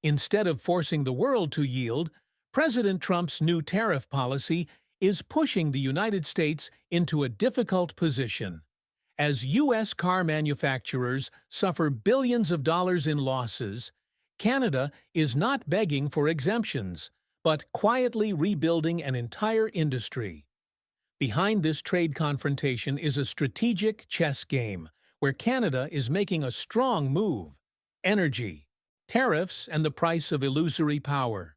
Instead of forcing the world to yield, President Trump's new tariff policy is pushing the United States into a difficult position. As U.S. car manufacturers suffer billions of dollars in losses, Canada is not begging for exemptions, but quietly rebuilding an entire industry. Behind this trade confrontation is a strategic chess game, where Canada is making a strong move: energy, tariffs, and the price of illusory power.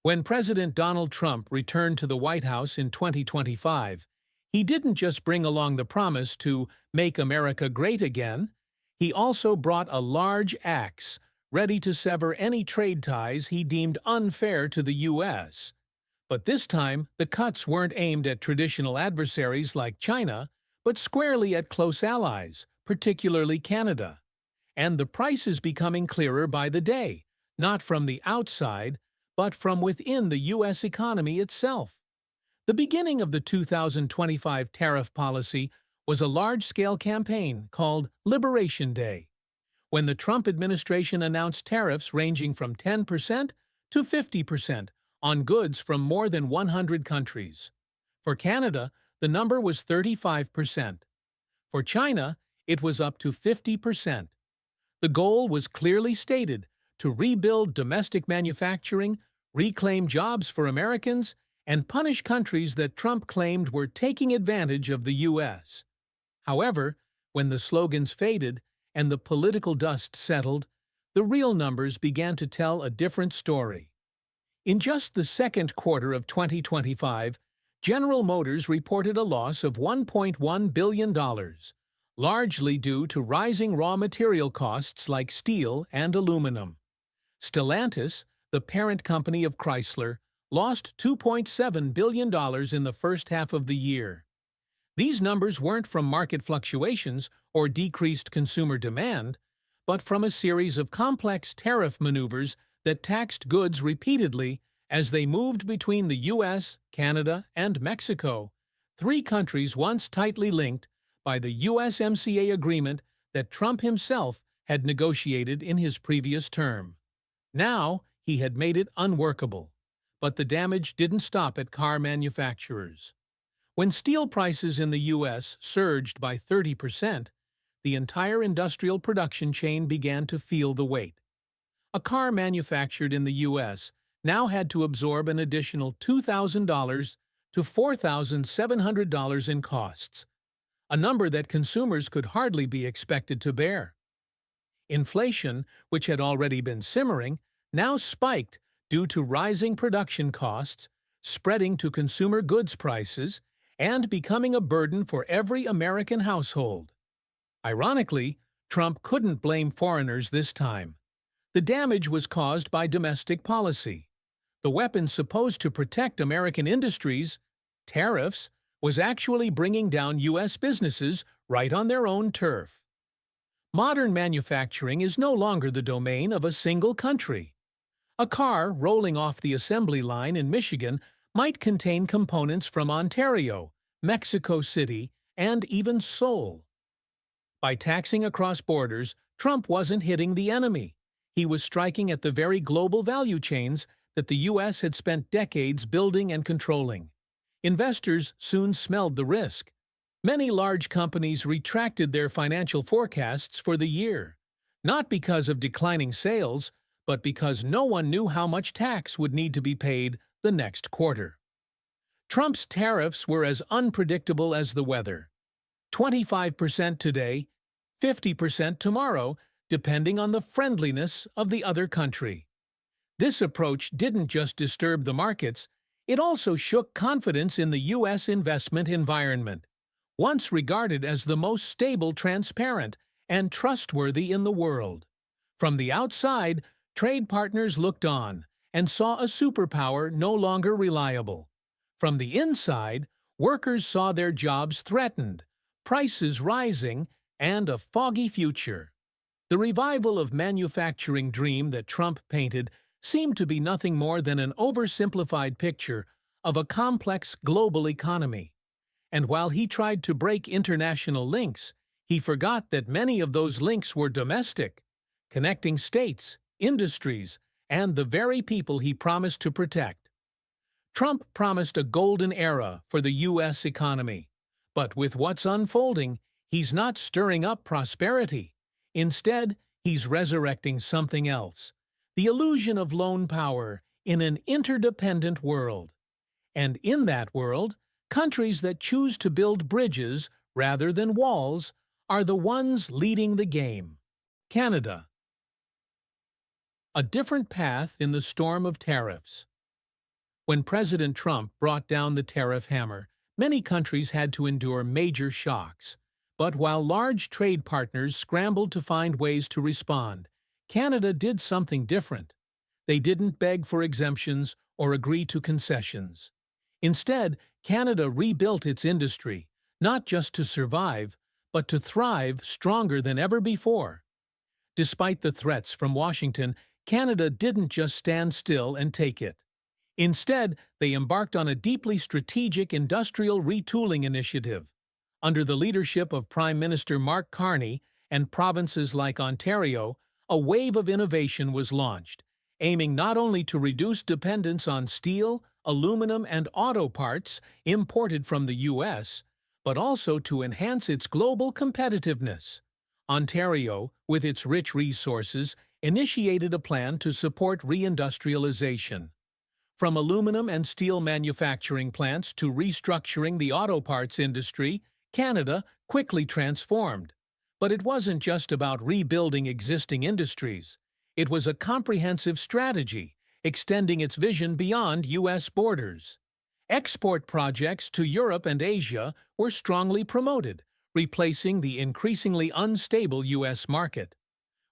When President Donald Trump returned to the White House in 2025, he didn't just bring along the promise to make America great again, he also brought a large axe, ready to sever any trade ties he deemed unfair to the U.S. But this time, the cuts weren't aimed at traditional adversaries like China, but squarely at close allies, particularly Canada. And the price is becoming clearer by the day, not from the outside, but from within the U.S. economy itself. The beginning of the 2025 tariff policy was a large-scale campaign called Liberation Day, when the Trump administration announced tariffs ranging from 10% to 50% on goods from more than 100 countries. For Canada, the number was 35%. For China, it was up to 50%. The goal was clearly stated: to rebuild domestic manufacturing, reclaim jobs for Americans, and punish countries that Trump claimed were taking advantage of the U.S. However, when the slogans faded and the political dust settled, the real numbers began to tell a different story. In just the second quarter of 2025, General Motors reported a loss of $1.1 billion, largely due to rising raw material costs like steel and aluminum. Stellantis, the parent company of Chrysler, lost $2.7 billion in the first half of the year. These numbers weren't from market fluctuations or decreased consumer demand, but from a series of complex tariff maneuvers that taxed goods repeatedly as they moved between the U.S., Canada, and Mexico, three countries once tightly linked by the USMCA agreement that Trump himself had negotiated in his previous term. Now, he had made it unworkable. But the damage didn't stop at car manufacturers. When steel prices in the U.S. surged by 30%, the entire industrial production chain began to feel the weight. A car manufactured in the U.S. now had to absorb an additional $2,000 to $4,700 in costs, a number that consumers could hardly be expected to bear. Inflation, which had already been simmering, now spiked due to rising production costs, spreading to consumer goods prices, and becoming a burden for every American household. Ironically, Trump couldn't blame foreigners this time. The damage was caused by domestic policy. The weapon supposed to protect American industries, tariffs, was actually bringing down U.S. businesses right on their own turf. Modern manufacturing is no longer the domain of a single country. A car rolling off the assembly line in Michigan might contain components from Ontario, Mexico City, and even Seoul. By taxing across borders, Trump wasn't hitting the enemy. He was striking at the very global value chains that the U.S. had spent decades building and controlling. Investors soon smelled the risk. Many large companies retracted their financial forecasts for the year, not because of declining sales, but because no one knew how much tax would need to be paid the next quarter. Trump's tariffs were as unpredictable as the weather. 25% today, 50% tomorrow, depending on the friendliness of the other country. This approach didn't just disturb the markets, it also shook confidence in the U.S. investment environment, once regarded as the most stable, transparent, and trustworthy in the world. From the outside, trade partners looked on and saw a superpower no longer reliable. From the inside, workers saw their jobs threatened, prices rising, and a foggy future. The revival of manufacturing dream that Trump painted seemed to be nothing more than an oversimplified picture of a complex global economy. And while he tried to break international links, he forgot that many of those links were domestic, connecting states, industries, and the very people he promised to protect. Trump promised a golden era for the U.S. economy. But with what's unfolding, he's not stirring up prosperity. Instead, he's resurrecting something else: the illusion of lone power in an interdependent world. And in that world, countries that choose to build bridges rather than walls are the ones leading the game. Canada. A different path in the storm of tariffs. When President Trump brought down the tariff hammer, many countries had to endure major shocks. But while large trade partners scrambled to find ways to respond, Canada did something different. They didn't beg for exemptions or agree to concessions. Instead, Canada rebuilt its industry, not just to survive, but to thrive stronger than ever before. Despite the threats from Washington, Canada didn't just stand still and take it. Instead, they embarked on a deeply strategic industrial retooling initiative. Under the leadership of Prime Minister Mark Carney and provinces like Ontario, a wave of innovation was launched, aiming not only to reduce dependence on steel, aluminum, and auto parts imported from the U.S., but also to enhance its global competitiveness. Ontario, with its rich resources, initiated a plan to support reindustrialization. From aluminum and steel manufacturing plants to restructuring the auto parts industry, Canada quickly transformed. But it wasn't just about rebuilding existing industries. It was a comprehensive strategy, extending its vision beyond U.S. borders. Export projects to Europe and Asia were strongly promoted, replacing the increasingly unstable U.S. market.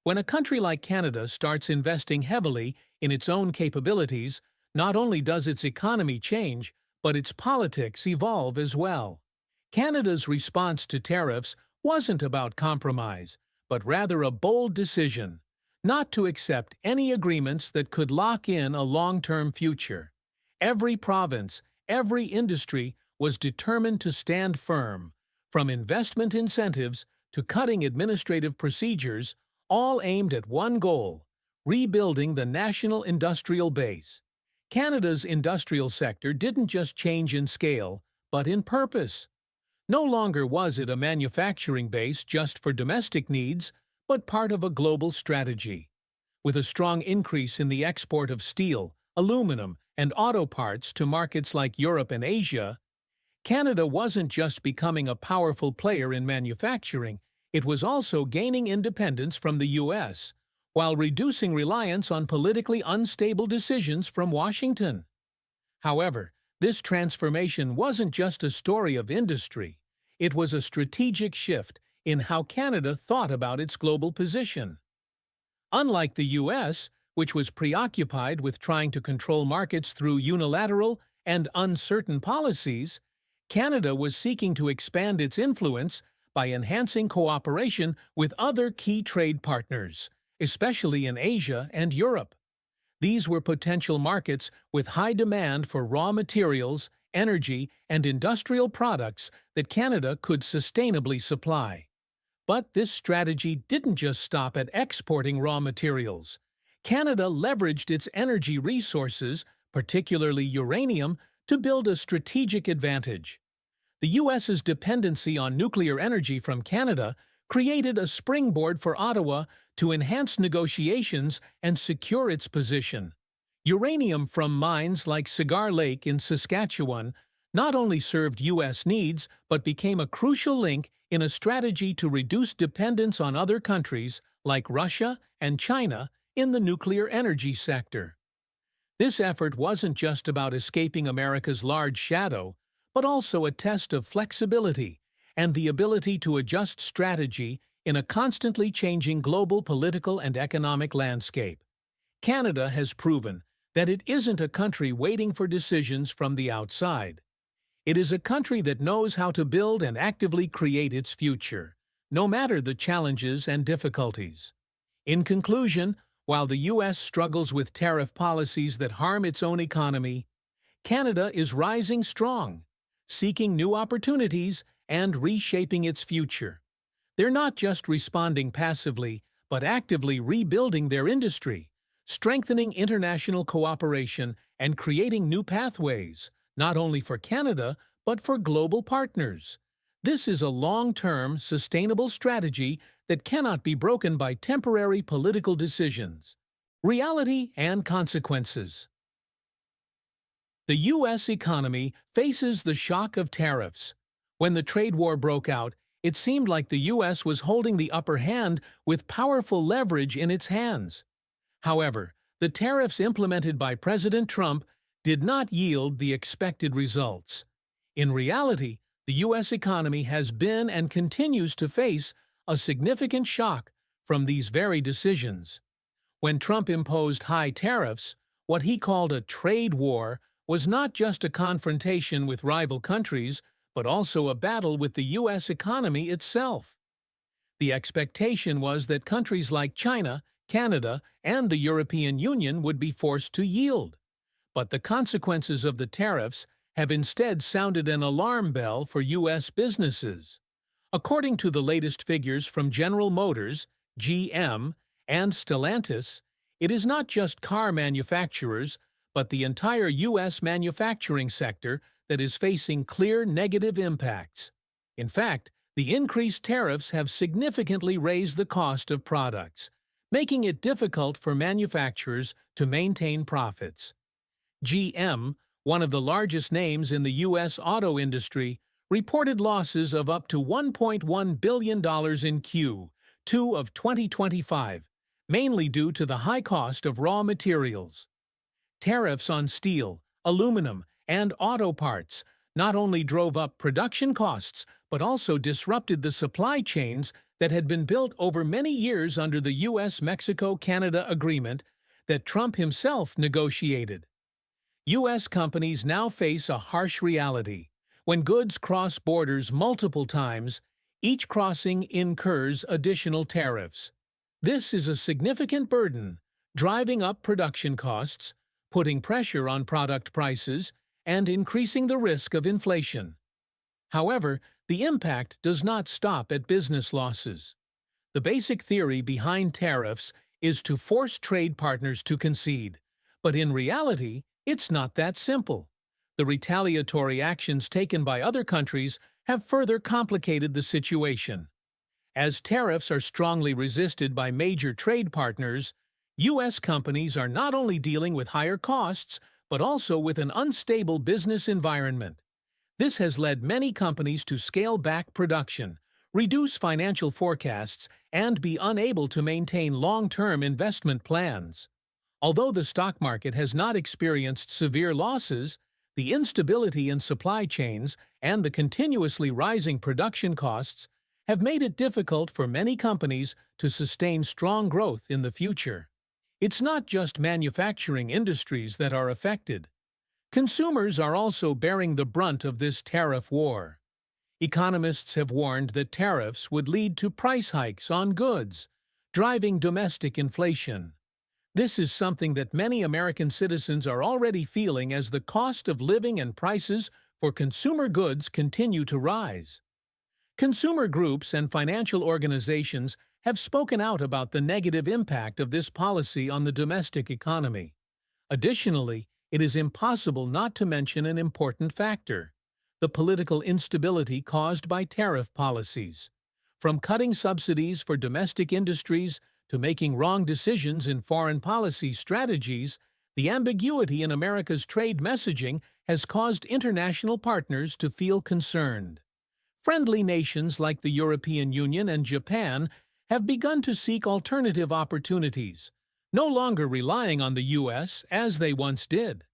When a country like Canada starts investing heavily in its own capabilities, not only does its economy change, but its politics evolve as well. Canada's response to tariffs wasn't about compromise, but rather a bold decision not to accept any agreements that could lock in a long-term future. Every province, every industry was determined to stand firm, from investment incentives to cutting administrative procedures, all aimed at one goal: rebuilding the national industrial base. Canada's industrial sector didn't just change in scale, but in purpose. No longer was it a manufacturing base just for domestic needs, but part of a global strategy. With a strong increase in the export of steel, aluminum, and auto parts to markets like Europe and Asia, Canada wasn't just becoming a powerful player in manufacturing, it was also gaining independence from the U.S., while reducing reliance on politically unstable decisions from Washington. However, this transformation wasn't just a story of industry. It was a strategic shift in how Canada thought about its global position. Unlike the U.S., which was preoccupied with trying to control markets through unilateral and uncertain policies, Canada was seeking to expand its influence by enhancing cooperation with other key trade partners, especially in Asia and Europe. These were potential markets with high demand for raw materials, energy, and industrial products that Canada could sustainably supply. But this strategy didn't just stop at exporting raw materials. Canada leveraged its energy resources, particularly uranium, to build a strategic advantage. The U.S.'s dependency on nuclear energy from Canada created a springboard for Ottawa to enhance negotiations and secure its position. Uranium from mines like Cigar Lake in Saskatchewan not only served U.S. needs but became a crucial link in a strategy to reduce dependence on other countries like Russia and China in the nuclear energy sector. This effort wasn't just about escaping America's large shadow, but also a test of flexibility and the ability to adjust strategy in a constantly changing global political and economic landscape. Canada has proven that it isn't a country waiting for decisions from the outside. It is a country that knows how to build and actively create its future, no matter the challenges and difficulties. In conclusion, while the U.S. struggles with tariff policies that harm its own economy, Canada is rising strong, seeking new opportunities and reshaping its future. They're not just responding passively, but actively rebuilding their industry, strengthening international cooperation and creating new pathways, not only for Canada, but for global partners. This is a long-term, sustainable strategy that cannot be broken by temporary political decisions. Reality and consequences. The U.S. economy faces the shock of tariffs. When the trade war broke out, it seemed like the U.S. was holding the upper hand with powerful leverage in its hands. However, the tariffs implemented by President Trump did not yield the expected results. In reality, the U.S. economy has been and continues to face a significant shock from these very decisions. When Trump imposed high tariffs, what he called a trade war was not just a confrontation with rival countries, but also a battle with the U.S. economy itself. The expectation was that countries like China, Canada, and the European Union would be forced to yield. But the consequences of the tariffs have instead sounded an alarm bell for U.S. businesses. According to the latest figures from General Motors, GM, and Stellantis, it is not just car manufacturers, but the entire U.S. manufacturing sector that is facing clear negative impacts. In fact, the increased tariffs have significantly raised the cost of products, making it difficult for manufacturers to maintain profits. GM, one of the largest names in the U.S. auto industry, reported losses of up to $1.1 billion in Q2 of 2025, mainly due to the high cost of raw materials. Tariffs on steel, aluminum, and auto parts not only drove up production costs, but also disrupted the supply chains that had been built over many years under the U.S.-Mexico-Canada agreement that Trump himself negotiated. U.S. companies now face a harsh reality. When goods cross borders multiple times, each crossing incurs additional tariffs. This is a significant burden, driving up production costs, putting pressure on product prices, and increasing the risk of inflation. However, the impact does not stop at business losses. The basic theory behind tariffs is to force trade partners to concede, but in reality, it's not that simple. The retaliatory actions taken by other countries have further complicated the situation. As tariffs are strongly resisted by major trade partners, U.S. companies are not only dealing with higher costs, but also with an unstable business environment. This has led many companies to scale back production, reduce financial forecasts, and be unable to maintain long-term investment plans. Although the stock market has not experienced severe losses, the instability in supply chains and the continuously rising production costs have made it difficult for many companies to sustain strong growth in the future. It's not just manufacturing industries that are affected. Consumers are also bearing the brunt of this tariff war. Economists have warned that tariffs would lead to price hikes on goods, driving domestic inflation. This is something that many American citizens are already feeling as the cost of living and prices for consumer goods continue to rise. Consumer groups and financial organizations have spoken out about the negative impact of this policy on the domestic economy. Additionally, it is impossible not to mention an important factor: the political instability caused by tariff policies. From cutting subsidies for domestic industries to making wrong decisions in foreign policy strategies, the ambiguity in America's trade messaging has caused international partners to feel concerned. Friendly nations like the European Union and Japan have begun to seek alternative opportunities, no longer relying on the U.S. as they once did.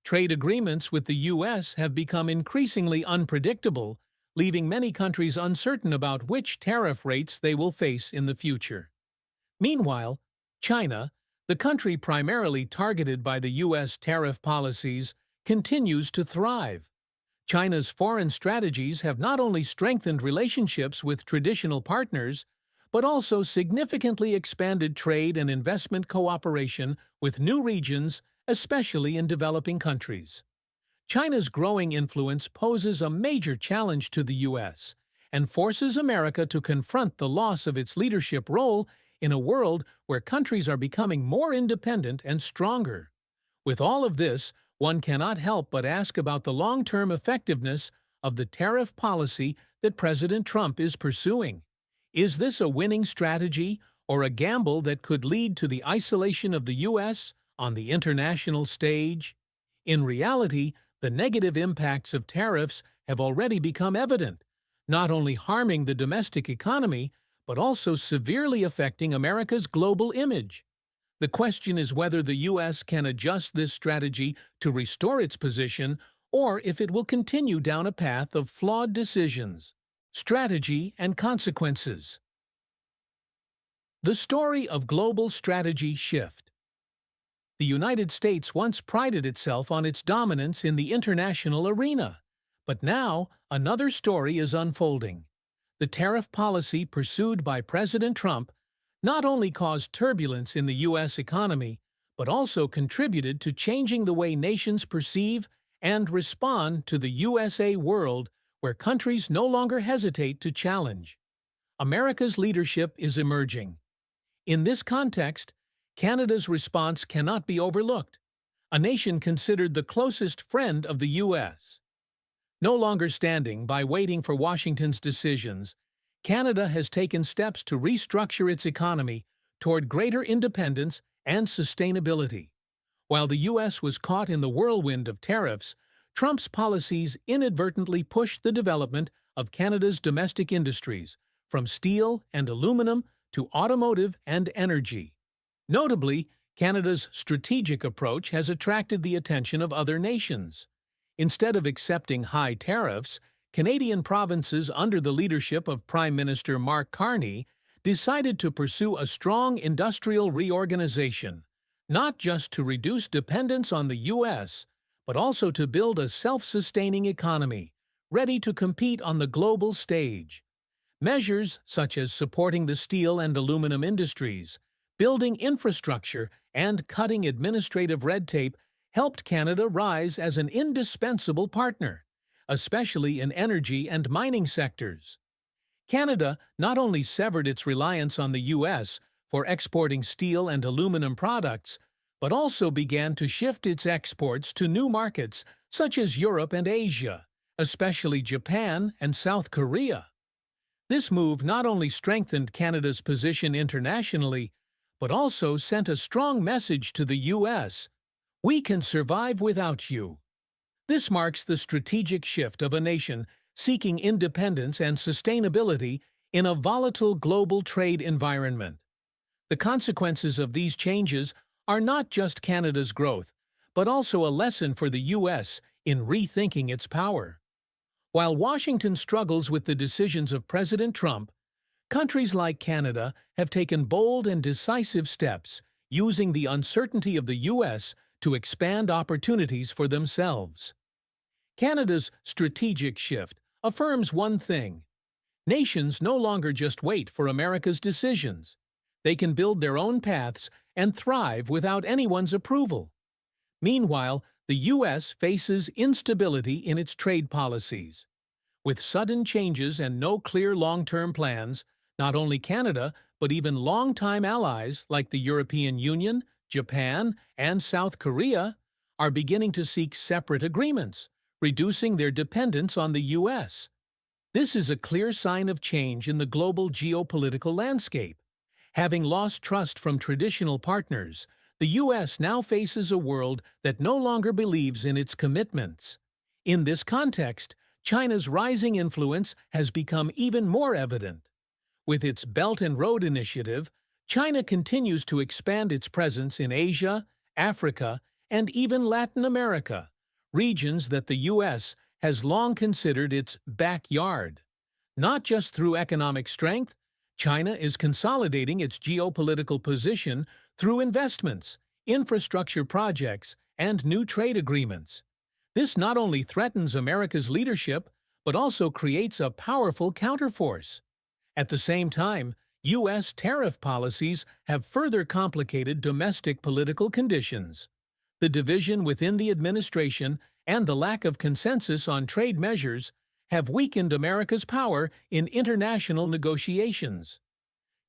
Trade agreements with the U.S. have become increasingly unpredictable, leaving many countries uncertain about which tariff rates they will face in the future. Meanwhile, China, the country primarily targeted by the U.S. tariff policies, continues to thrive. China's foreign strategies have not only strengthened relationships with traditional partners, but also significantly expanded trade and investment cooperation with new regions, especially in developing countries. China's growing influence poses a major challenge to the U.S. and forces America to confront the loss of its leadership role in a world where countries are becoming more independent and stronger. With all of this, one cannot help but ask about the long-term effectiveness of the tariff policy that President Trump is pursuing. Is this a winning strategy or a gamble that could lead to the isolation of the U.S. on the international stage? In reality, the negative impacts of tariffs have already become evident, not only harming the domestic economy, but also severely affecting America's global image. The question is whether the U.S. can adjust this strategy to restore its position, or if it will continue down a path of flawed decisions. Strategy and consequences. The story of global strategy shift. The United States once prided itself on its dominance in the international arena, but now another story is unfolding. The tariff policy pursued by President Trump not only caused turbulence in the U.S. economy, but also contributed to changing the way nations perceive and respond to the USA world, where countries no longer hesitate to challenge. America's leadership is emerging. In this context, Canada's response cannot be overlooked, a nation considered the closest friend of the U.S. No longer standing by waiting for Washington's decisions, Canada has taken steps to restructure its economy toward greater independence and sustainability. While the U.S. was caught in the whirlwind of tariffs, Trump's policies inadvertently pushed the development of Canada's domestic industries, from steel and aluminum to automotive and energy. Notably, Canada's strategic approach has attracted the attention of other nations. Instead of accepting high tariffs, Canadian provinces under the leadership of Prime Minister Mark Carney decided to pursue a strong industrial reorganization, not just to reduce dependence on the U.S., but also to build a self-sustaining economy, ready to compete on the global stage. Measures such as supporting the steel and aluminum industries, building infrastructure, and cutting administrative red tape helped Canada rise as an indispensable partner, especially in energy and mining sectors. Canada not only severed its reliance on the U.S. for exporting steel and aluminum products, but also began to shift its exports to new markets such as Europe and Asia, especially Japan and South Korea. This move not only strengthened Canada's position internationally, but also sent a strong message to the U.S. We can survive without you. This marks the strategic shift of a nation seeking independence and sustainability in a volatile global trade environment. The consequences of these changes are not just Canada's growth, but also a lesson for the U.S. in rethinking its power. While Washington struggles with the decisions of President Trump, countries like Canada have taken bold and decisive steps, using the uncertainty of the U.S. to expand opportunities for themselves. Canada's strategic shift affirms one thing: nations no longer just wait for America's decisions. They can build their own paths and thrive without anyone's approval. Meanwhile, the U.S. faces instability in its trade policies. With sudden changes and no clear long-term plans, not only Canada, but even longtime allies like the European Union, Japan, and South Korea are beginning to seek separate agreements, reducing their dependence on the U.S. This is a clear sign of change in the global geopolitical landscape. Having lost trust from traditional partners, the U.S. now faces a world that no longer believes in its commitments. In this context, China's rising influence has become even more evident. With its Belt and Road Initiative, China continues to expand its presence in Asia, Africa, and even Latin America, regions that the U.S. has long considered its backyard. Not just through economic strength, China is consolidating its geopolitical position through investments, infrastructure projects, and new trade agreements. This not only threatens America's leadership, but also creates a powerful counterforce. At the same time, U.S. tariff policies have further complicated domestic political conditions. The division within the administration and the lack of consensus on trade measures have weakened America's power in international negotiations.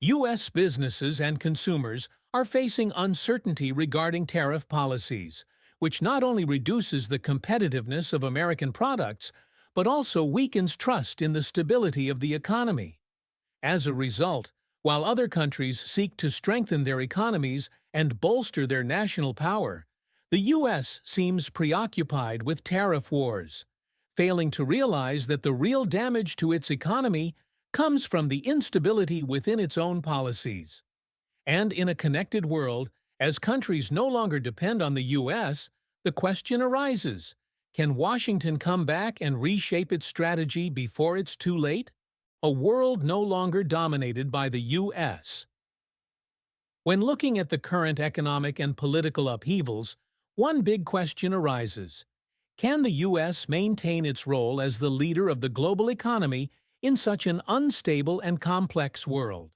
U.S. businesses and consumers are facing uncertainty regarding tariff policies, which not only reduces the competitiveness of American products, but also weakens trust in the stability of the economy. As a result, while other countries seek to strengthen their economies and bolster their national power, the U.S. seems preoccupied with tariff wars, failing to realize that the real damage to its economy comes from the instability within its own policies. And in a connected world, as countries no longer depend on the U.S., the question arises, can Washington come back and reshape its strategy before it's too late? A world no longer dominated by the U.S. When looking at the current economic and political upheavals, one big question arises. Can the U.S. maintain its role as the leader of the global economy in such an unstable and complex world?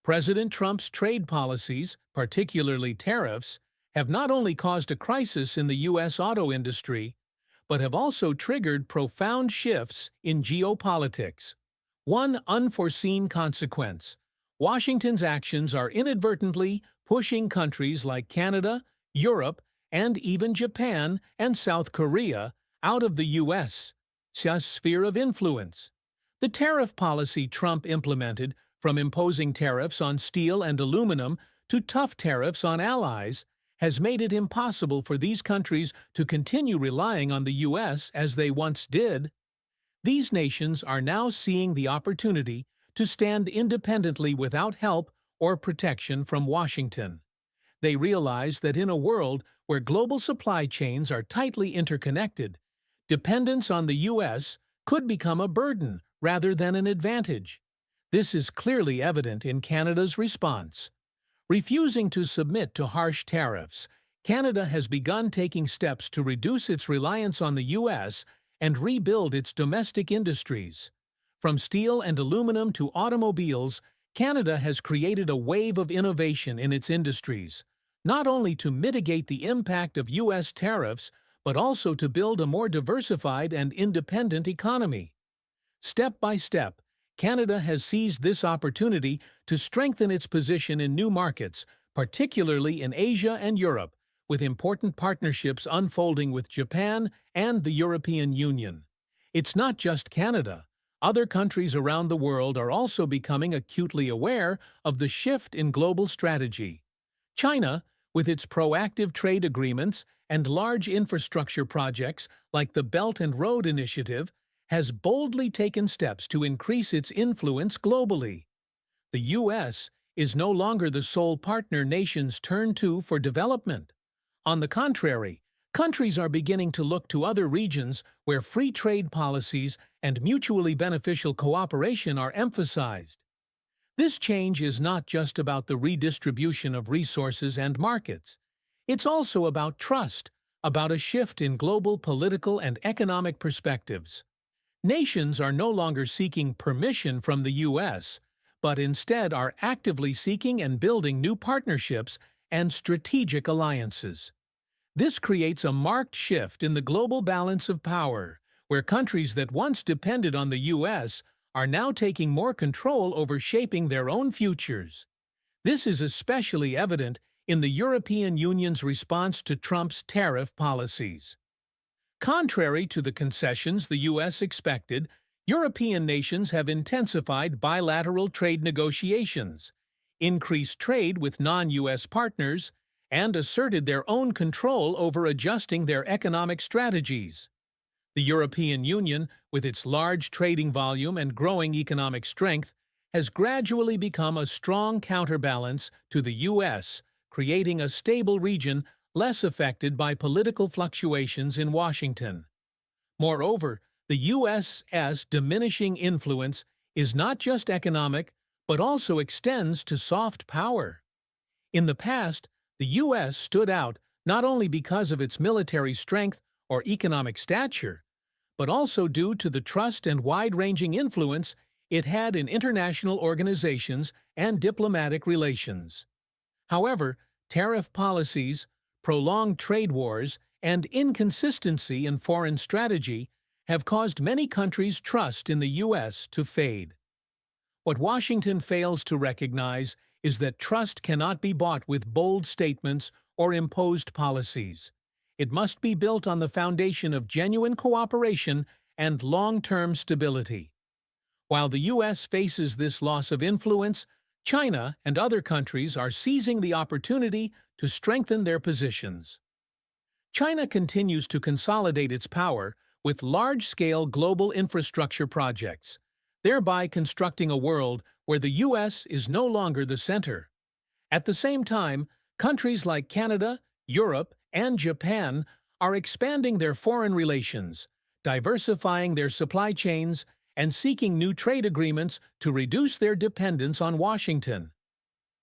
President Trump's trade policies, particularly tariffs, have not only caused a crisis in the U.S. auto industry, but have also triggered profound shifts in geopolitics. One unforeseen consequence: Washington's actions are inadvertently pushing countries like Canada, Europe, and even Japan and South Korea out of the U.S.'s sphere of influence. The tariff policy Trump implemented, from imposing tariffs on steel and aluminum to tough tariffs on allies, has made it impossible for these countries to continue relying on the U.S. as they once did. These nations are now seeing the opportunity to stand independently without help or protection from Washington. They realize that in a world where global supply chains are tightly interconnected, dependence on the U.S. could become a burden rather than an advantage. This is clearly evident in Canada's response. Refusing to submit to harsh tariffs, Canada has begun taking steps to reduce its reliance on the U.S. and rebuild its domestic industries. From steel and aluminum to automobiles, Canada has created a wave of innovation in its industries, not only to mitigate the impact of U.S. tariffs, but also to build a more diversified and independent economy. Step by step, Canada has seized this opportunity to strengthen its position in new markets, particularly in Asia and Europe, with important partnerships unfolding with Japan and the European Union. It's not just Canada. Other countries around the world are also becoming acutely aware of the shift in global strategy. China, with its proactive trade agreements and large infrastructure projects like the Belt and Road Initiative, has boldly taken steps to increase its influence globally. The U.S. is no longer the sole partner nations turn to for development. On the contrary, countries are beginning to look to other regions where free trade policies and mutually beneficial cooperation are emphasized. This change is not just about the redistribution of resources and markets. It's also about trust, about a shift in global political and economic perspectives. Nations are no longer seeking permission from the U.S., but instead are actively seeking and building new partnerships and strategic alliances. This creates a marked shift in the global balance of power, where countries that once depended on the U.S. are now taking more control over shaping their own futures. This is especially evident in the European Union's response to Trump's tariff policies. Contrary to the concessions the U.S. expected, European nations have intensified bilateral trade negotiations, increased trade with non-U.S. partners, and asserted their own control over adjusting their economic strategies. The European Union, with its large trading volume and growing economic strength, has gradually become a strong counterbalance to the U.S., creating a stable region less affected by political fluctuations in Washington. Moreover, the U.S.'s diminishing influence is not just economic, but also extends to soft power. In the past, the U.S. stood out not only because of its military strength or economic stature, but also due to the trust and wide-ranging influence it had in international organizations and diplomatic relations. However, tariff policies, prolonged trade wars, and inconsistency in foreign strategy have caused many countries' trust in the U.S. to fade. What Washington fails to recognize is that trust cannot be bought with bold statements or imposed policies. It must be built on the foundation of genuine cooperation and long-term stability. While the U.S. faces this loss of influence, China and other countries are seizing the opportunity to strengthen their positions. China continues to consolidate its power with large-scale global infrastructure projects, thereby constructing a world where the U.S. is no longer the center. At the same time, countries like Canada, Europe, and Japan are expanding their foreign relations, diversifying their supply chains, and seeking new trade agreements to reduce their dependence on Washington.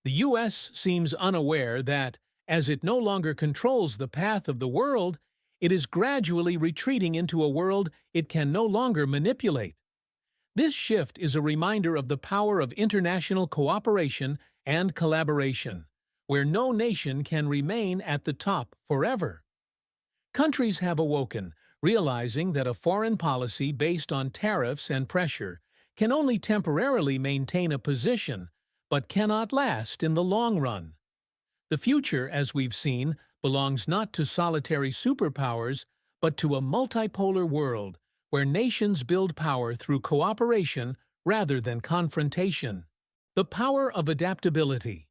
The U.S. seems unaware that, as it no longer controls the path of the world, it is gradually retreating into a world it can no longer manipulate. This shift is a reminder of the power of international cooperation and collaboration, where no nation can remain at the top forever. Countries have awoken, realizing that a foreign policy based on tariffs and pressure can only temporarily maintain a position, but cannot last in the long run. The future, as we've seen, belongs not to solitary superpowers, but to a multipolar world where nations build power through cooperation rather than confrontation. The power of adaptability.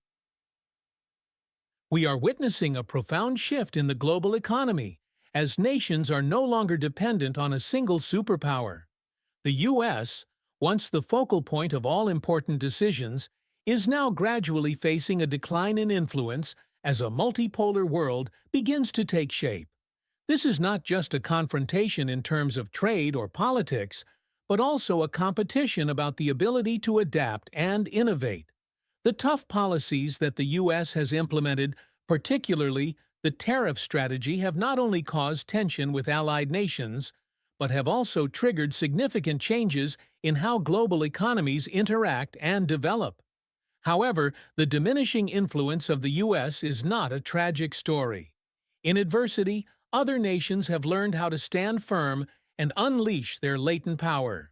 We are witnessing a profound shift in the global economy, as nations are no longer dependent on a single superpower. The U.S., once the focal point of all important decisions, is now gradually facing a decline in influence as a multipolar world begins to take shape. This is not just a confrontation in terms of trade or politics, but also a competition about the ability to adapt and innovate. The tough policies that the U.S. has implemented, particularly the tariff strategy, have not only caused tension with allied nations, but have also triggered significant changes in how global economies interact and develop. However, the diminishing influence of the U.S. is not a tragic story. In adversity, other nations have learned how to stand firm and unleash their latent power.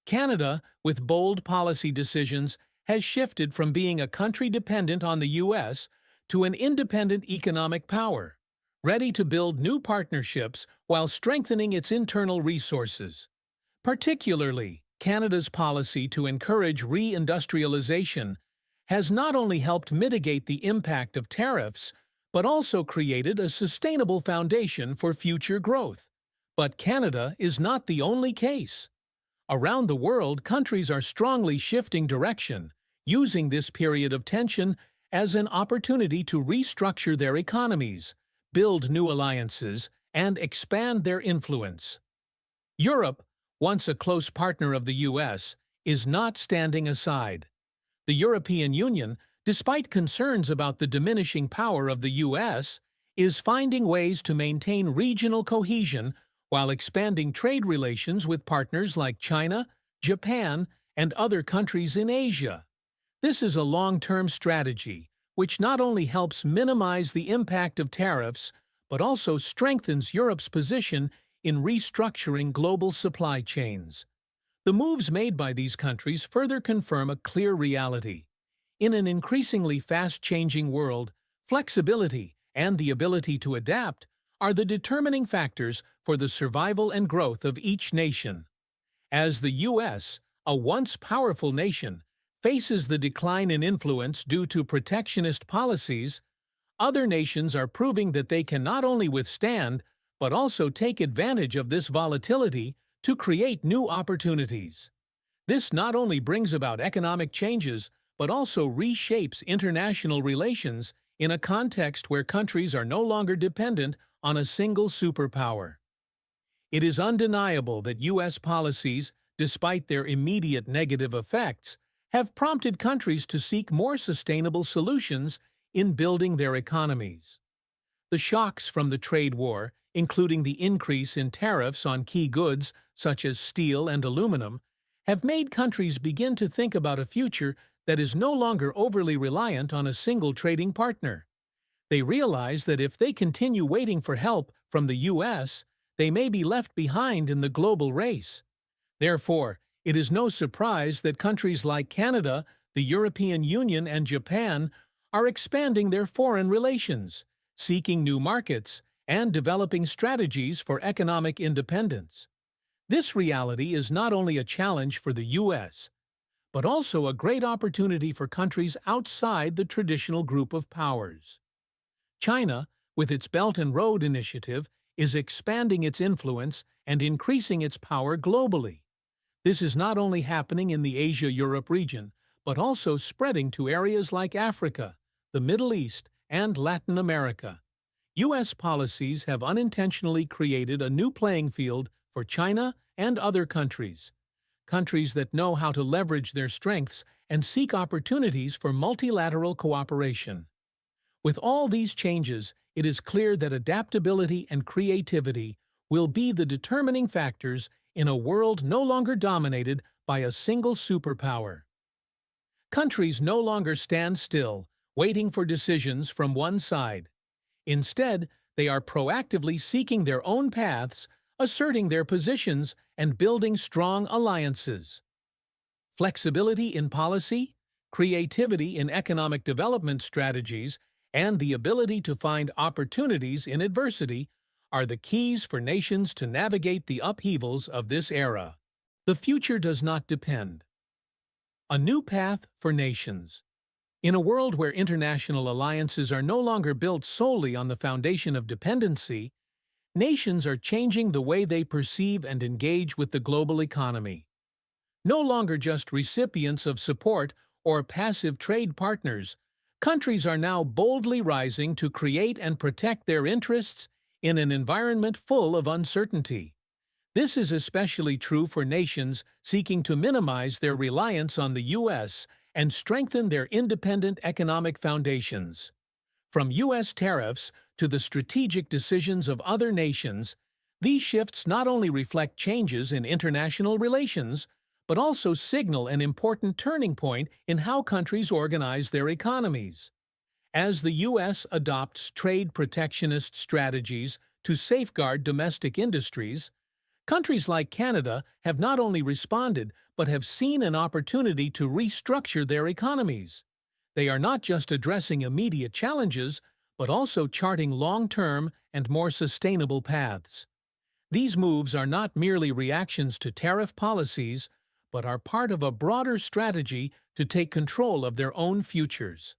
Canada, with bold policy decisions, has shifted from being a country dependent on the U.S. to an independent economic power, ready to build new partnerships while strengthening its internal resources. Particularly, Canada's policy to encourage re-industrialization has not only helped mitigate the impact of tariffs, but also created a sustainable foundation for future growth. But Canada is not the only case. Around the world, countries are strongly shifting direction, using this period of tension as an opportunity to restructure their economies, build new alliances, and expand their influence. Europe, once a close partner of the U.S., is not standing aside. The European Union, despite concerns about the diminishing power of the U.S., is finding ways to maintain regional cohesion while expanding trade relations with partners like China, Japan, and other countries in Asia. This is a long-term strategy, which not only helps minimize the impact of tariffs, but also strengthens Europe's position in restructuring global supply chains. The moves made by these countries further confirm a clear reality. In an increasingly fast-changing world, flexibility and the ability to adapt are the determining factors for the survival and growth of each nation. As the U.S., a once powerful nation, faces the decline in influence due to protectionist policies, other nations are proving that they can not only withstand, but also take advantage of this volatility to create new opportunities. This not only brings about economic changes, but also reshapes international relations in a context where countries are no longer dependent on a single superpower. It is undeniable that U.S. policies, despite their immediate negative effects, have prompted countries to seek more sustainable solutions in building their economies. The shocks from the trade war, including the increase in tariffs on key goods such as steel and aluminum, have made countries begin to think about a future that is no longer overly reliant on a single trading partner. They realize that if they continue waiting for help from the U.S., they may be left behind in the global race. Therefore, It is no surprise that countries like Canada, the European Union, and Japan are expanding their foreign relations, seeking new markets, and developing strategies for economic independence. This reality is not only a challenge for the U.S., but also a great opportunity for countries outside the traditional group of powers. China, with its Belt and Road Initiative, is expanding its influence and increasing its power globally. This is not only happening in the Asia-Europe region, but also spreading to areas like Africa, the Middle East, and Latin America. U.S. policies have unintentionally created a new playing field for China and other countries that know how to leverage their strengths and seek opportunities for multilateral cooperation. With all these changes, it is clear that adaptability and creativity will be the determining factors in a world no longer dominated by a single superpower. Countries no longer stand still, waiting for decisions from one side. Instead, they are proactively seeking their own paths, asserting their positions, and building strong alliances. Flexibility in policy, creativity in economic development strategies, and the ability to find opportunities in adversity are the keys for nations to navigate the upheavals of this era. The future does not depend. A new path for nations. In a world where international alliances are no longer built solely on the foundation of dependency, nations are changing the way they perceive and engage with the global economy. No longer just recipients of support or passive trade partners, countries are now boldly rising to create and protect their interests in an environment full of uncertainty. This is especially true for nations seeking to minimize their reliance on the U.S. and strengthen their independent economic foundations. From U.S. tariffs to the strategic decisions of other nations, these shifts not only reflect changes in international relations, but also signal an important turning point in how countries organize their economies. As the U.S. adopts trade protectionist strategies to safeguard domestic industries, countries like Canada have not only responded but have seen an opportunity to restructure their economies. They are not just addressing immediate challenges, but also charting long-term and more sustainable paths. These moves are not merely reactions to tariff policies, but are part of a broader strategy to take control of their own futures.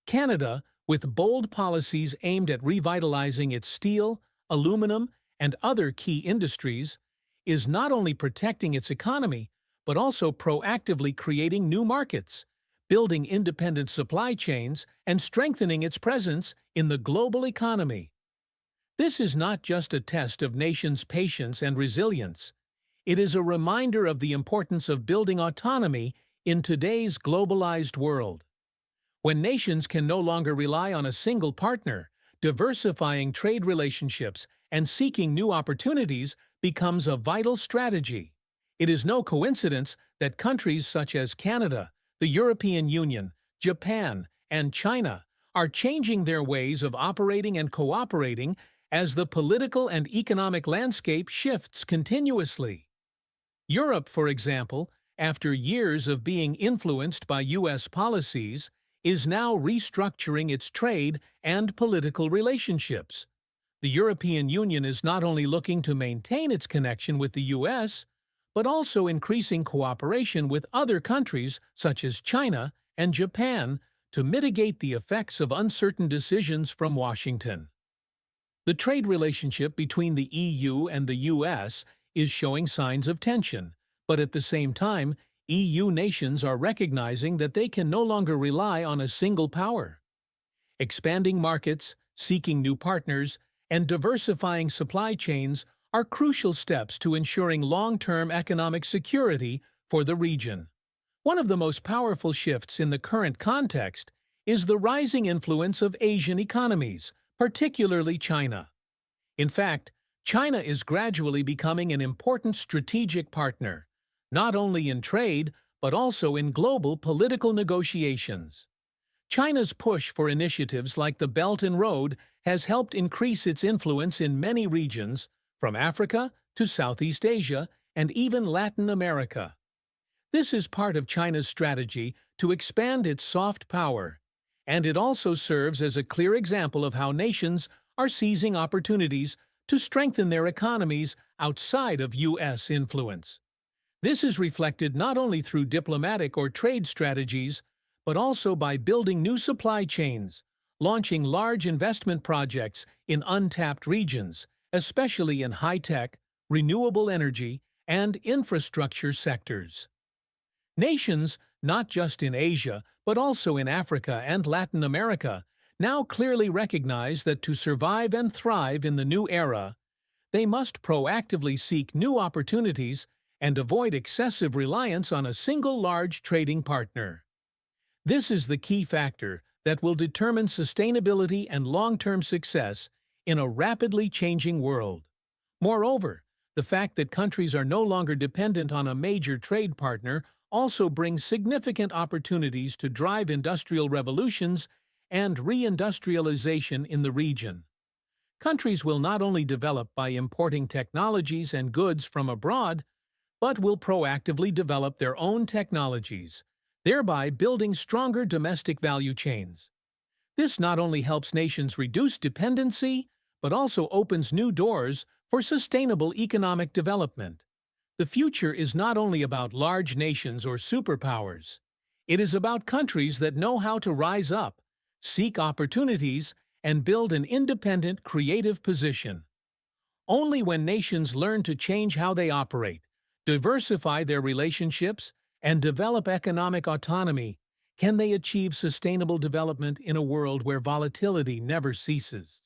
Canada, with bold policies aimed at revitalizing its steel, aluminum, and other key industries, is not only protecting its economy, but also proactively creating new markets, building independent supply chains, and strengthening its presence in the global economy. This is not just a test of nations' patience and resilience. It is a reminder of the importance of building autonomy in today's globalized world. When nations can no longer rely on a single partner, diversifying trade relationships and seeking new opportunities becomes a vital strategy. It is no coincidence that countries such as Canada, the European Union, Japan, and China are changing their ways of operating and cooperating as the political and economic landscape shifts continuously. Europe, for example, after years of being influenced by U.S. policies, is now restructuring its trade and political relationships. The European Union is not only looking to maintain its connection with the U.S., but also increasing cooperation with other countries such as China and Japan to mitigate the effects of uncertain decisions from Washington. The trade relationship between the EU and the U.S. is showing signs of tension, but at the same time, EU nations are recognizing that they can no longer rely on a single power. Expanding markets, seeking new partners, and diversifying supply chains are crucial steps to ensuring long-term economic security for the region. One of the most powerful shifts in the current context is the rising influence of Asian economies, particularly China. In fact, China is gradually becoming an important strategic partner, not only in trade, but also in global political negotiations. China's push for initiatives like the Belt and Road has helped increase its influence in many regions, from Africa to Southeast Asia and even Latin America. This is part of China's strategy to expand its soft power, and it also serves as a clear example of how nations are seizing opportunities to strengthen their economies outside of U.S. influence. This is reflected not only through diplomatic or trade strategies, but also by building new supply chains, launching large investment projects in untapped regions, especially in high-tech, renewable energy, and infrastructure sectors. Nations, not just in Asia, but also in Africa and Latin America, now clearly recognize that to survive and thrive in the new era, they must proactively seek new opportunities and avoid excessive reliance on a single large trading partner. This is the key factor that will determine sustainability and long-term success in a rapidly changing world. Moreover, the fact that countries are no longer dependent on a major trade partner also brings significant opportunities to drive industrial revolutions and reindustrialization in the region. Countries will not only develop by importing technologies and goods from abroad, but will proactively develop their own technologies, thereby building stronger domestic value chains. This not only helps nations reduce dependency, but also opens new doors for sustainable economic development. The future is not only about large nations or superpowers. It is about countries that know how to rise up, seek opportunities, and build an independent, creative position. Only when nations learn to change how they operate, diversify their relationships, and develop economic autonomy can they achieve sustainable development in a world where volatility never ceases.